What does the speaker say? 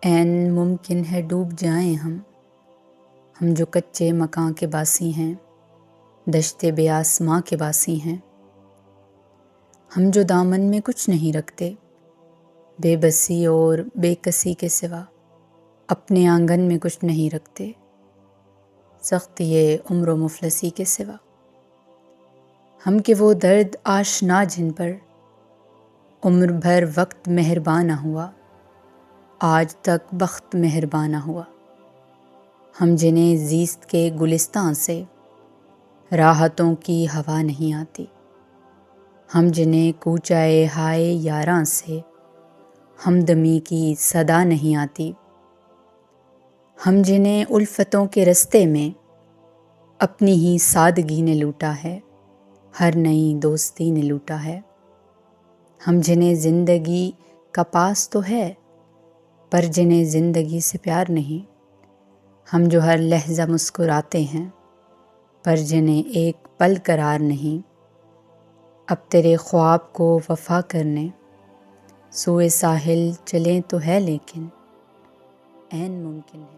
عین ممکن ہے ڈوب جائیں ہم جو کچے مکان کے باسی ہیں، دشت بے آسماں کے باسی ہیں۔ ہم جو دامن میں کچھ نہیں رکھتے، بے بسی اور بے کسی کے سوا، اپنے آنگن میں کچھ نہیں رکھتے، سخت یہ عمر و مفلسی کے سوا۔ ہم کہ وہ درد آشنا جن پر عمر بھر وقت مہرباں نہ ہوا، آج تک بخت مہرباں نہ ہوا۔ ہم جنہیں زیست کے گلستاں سے راحتوں کی ہوا نہیں آتی، ہم جنہیں کوچائے ہائے یاراں سے ہمدمی کی صدا نہیں آتی، ہم جنہیں الفتوں کے رستے میں اپنی ہی سادگی نے لوٹا ہے، ہر نئی دوستی نے لوٹا ہے۔ ہم جنہیں زندگی کا پاس تو ہے، پر جنہیں زندگی سے پیار نہیں، ہم جو ہر لحظہ مسکراتے ہیں، پر جنہیں ایک پل قرار نہیں۔ اب تیرے خواب کو وفا کرنے سوئے ساحل چلیں تو ہے، لیکن عین ممکن ہے